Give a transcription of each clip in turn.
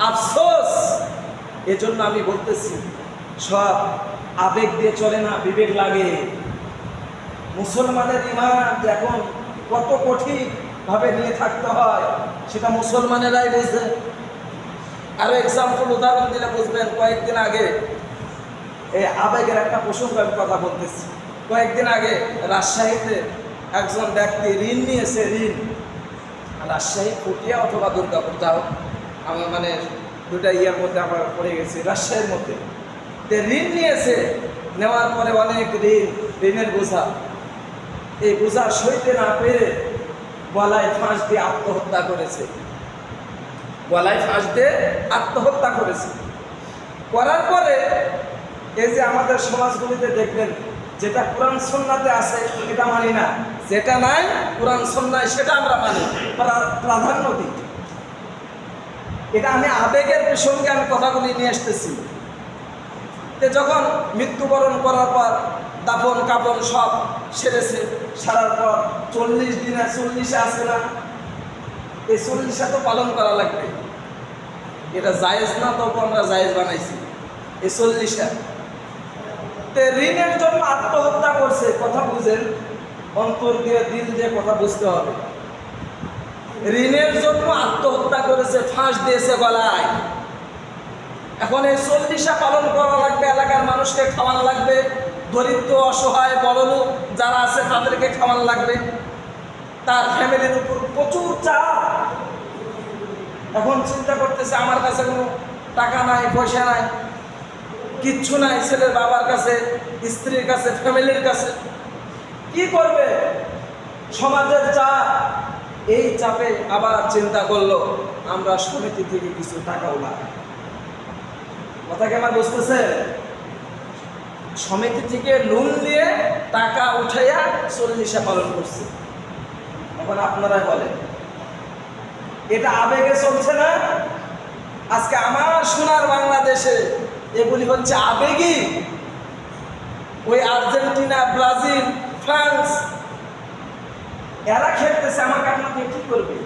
আফসোস। এজন্য আমি বলতেছি, সব আবেগ দিয়ে চলে না, বিবেক লাগে। মুসলমানের ইমান এখন কত কঠিনভাবে নিয়ে থাকতে হয় সেটা মুসলমানেরাই বুঝে। আরো এক্সাম্পল, উদাহরণ দিলে বুঝবেন। কয়েকদিন আগে এই আবেগের একটা প্রসঙ্গ আমি কথা বলতেছি। কয়েকদিন আগে রাজশাহীতে একজন ব্যক্তি ঋণ নিয়েছে। ঋণ রাজশাহী পুঠিয়া অথবা দুর্গাপুর, যাও আমার মানে দুটা ইয়ার মধ্যে আমরা পড়ে গেছি, রাজশাহীর মধ্যে। তে ঋণ নিয়েছে, নেওয়ার পরে অনেক ঋণের বোঝা, এই বোঝা সইতে না পেরে গলায় ফাঁস দিয়ে আত্মহত্যা করেছে। গলায় ফাঁস দিয়ে আত্মহত্যা করেছে। করার পরে এই যে আমাদের সমাজগুলিতে দেখবেন, যেটা কোরআন সুন্নাতে আছে এটা মানি না, যেটা নাই কোরআন সুন্নায় সেটা আমরা মানি, প্রাধান্য দিই। এটা আমি আবেগের প্রসঙ্গে আমি কথাগুলি নিয়ে আসতেছি। যখন মৃত্যুবরণ করার পর দাফন কাফন সব সেরেছে, সারার পর 40 দিনে 40 আসে না, এই 40 তো পালন করা লাগবে। এটা জায়েজ না, তবু আমরা জায়েজ বানাইছি এই 40টা। ঋণের জন্য আত্মহত্যা করছে। কথা বুঝেন, অন্তর দিয়ে দিল দিয়ে কথা বুঝতে হবে। ঋণের জন্য আত্মহত্যা করেছে, ফাঁস দিয়েছে গলায়। এখন এই 40টা পালন করা লাগবে, এলাকার মানুষকে খাওয়ান লাগবে, দরিদ্র অসহায় বড়লোক যারা আছে তাদেরকে খাওয়ান লাগবে, তার ফ্যামিলির উপর প্রচুর চাপ। এখন চিন্তা করতেছে, আমার কাছে কোনো টাকা নাই, পয়সা নাই, কিচ্ছু নাই, ছেলের বাবার কাছে, স্ত্রীর কাছে, ফ্যামিলির কাছে, কি করবে? সমাজের চাপ। এই চাপে আবার চিন্তা করলো, আমরা সমিতি থেকে কিছু টাকা উঠাই। কথা কি আমার বুঝতেছে? সমিতি থেকে লোন নিয়ে টাকা উঠাইয়া 40 পালন করছে। এখন আপনারাই বলেন, এটা আবেগে চলছে না? আজকে আমার সোনার বাংলাদেশে এগুলি হচ্ছে আবেগী। ওই আর্জেন্টিনা, ব্রাজিল, ফ্রান্স এরা খেলতেছে, আমাকে আপনাকে কি করবে?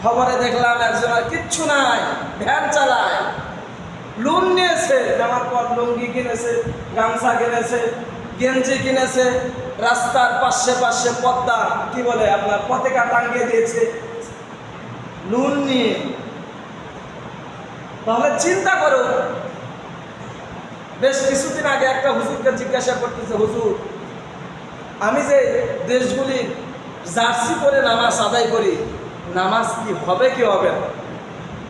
খবরে দেখলাম একজন আর কিচ্ছু নাই, ভ্যান চালায়, লোন নিয়েছে, নেওয়ার পর লুঙ্গি কিনেছে, গামছা কিনেছে, গেঞ্জি কিনেছে, রাস্তার পাশে পাশে পদ্মা কি বলে আপনার পতাকা টাঙ্গিয়ে দিয়েছে লোন নিয়ে। তাহলে চিন্তা করো, বেশ কিছুদিন আগে একটা হুজুরকে জিজ্ঞাসা করতেছে, হুজুর আমি যে দেশগুলির জার্সি পরে নামাজ আদায় করি, নামাজ কি হবে কি হবে না?